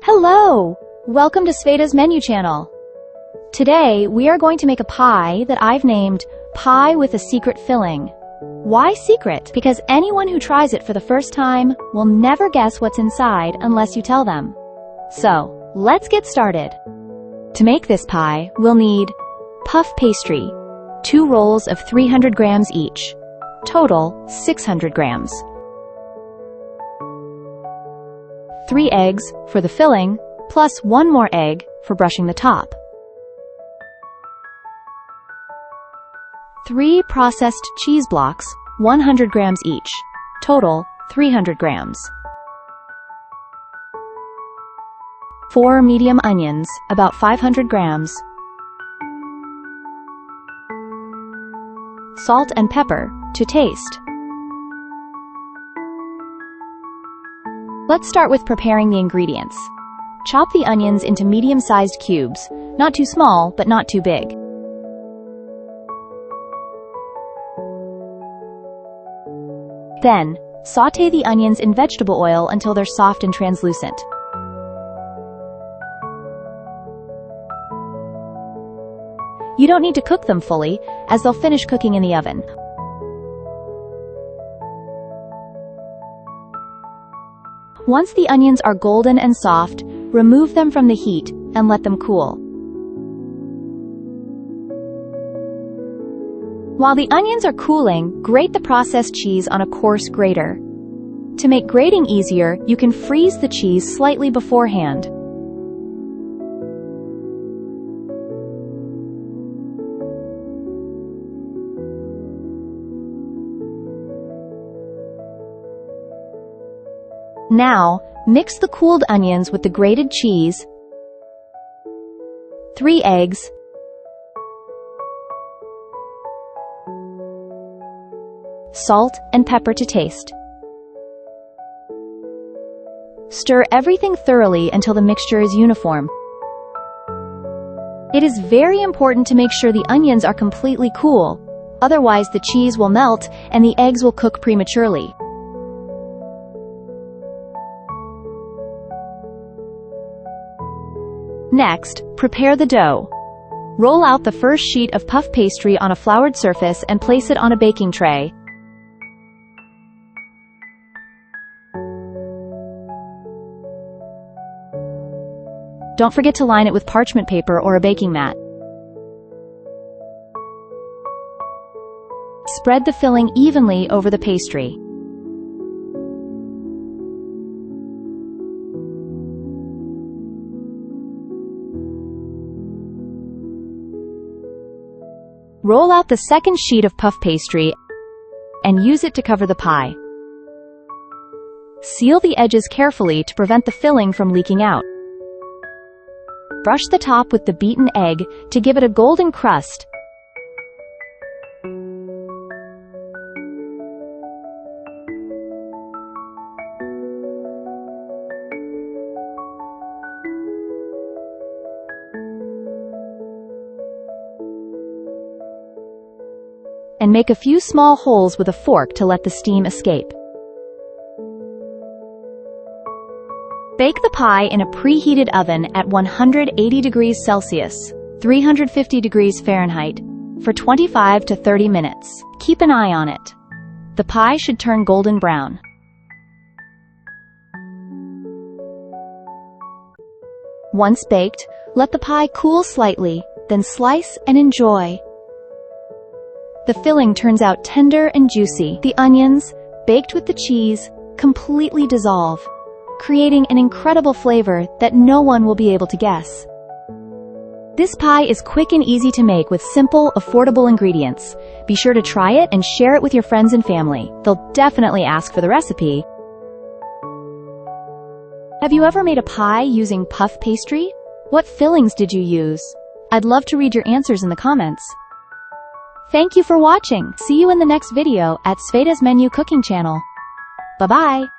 Hello! Welcome to Sveta's menu channel. Today, we are going to make a pie that I've named Pie with a Secret Filling. Why secret? Because anyone who tries it for the first time will never guess what's inside unless you tell them. So, let's get started. To make this pie, we'll need puff pastry, 2 rolls of 300 grams each, total 600 grams. 3 eggs for the filling, plus 1 more egg for brushing the top. 3 processed cheese blocks, 100 grams each, total 300 grams. 4 medium onions, about 500 grams. Salt and pepper to taste. Let's start with preparing the ingredients. Chop the onions into medium-sized cubes, not too small, but not too big. Then, sauté the onions in vegetable oil until they're soft and translucent. You don't need to cook them fully, as they'll finish cooking in the oven. Once the onions are golden and soft, remove them from the heat and let them cool. While the onions are cooling, grate the processed cheese on a coarse grater. To make grating easier, you can freeze the cheese slightly beforehand. Now, mix the cooled onions with the grated cheese, 3 eggs, salt and pepper to taste. Stir everything thoroughly until the mixture is uniform. It is very important to make sure the onions are completely cool, otherwise the cheese will melt and the eggs will cook prematurely. Next, prepare the dough. Roll out the first sheet of puff pastry on a floured surface and place it on a baking tray. Don't forget to line it with parchment paper or a baking mat. Spread the filling evenly over the pastry. Roll out the second sheet of puff pastry and use it to cover the pie. Seal the edges carefully to prevent the filling from leaking out. Brush the top with the beaten egg to give it a golden crust. And make a few small holes with a fork to let the steam escape. Bake the pie in a preheated oven at 180 degrees Celsius, 350 degrees Fahrenheit, for 25 to 30 minutes. Keep an eye on it. The pie should turn golden brown. Once baked, let the pie cool slightly, then slice and enjoy. The filling turns out tender and juicy. The onions, baked with the cheese, completely dissolve, creating an incredible flavor that no one will be able to guess. This pie is quick and easy to make with simple, affordable ingredients. Be sure to try it and share it with your friends and family. They'll definitely ask for the recipe. Have you ever made a pie using puff pastry? What fillings did you use? I'd love to read your answers in the comments. Thank you for watching. See you in the next video at Sveta's Menu Cooking Channel. Bye-bye.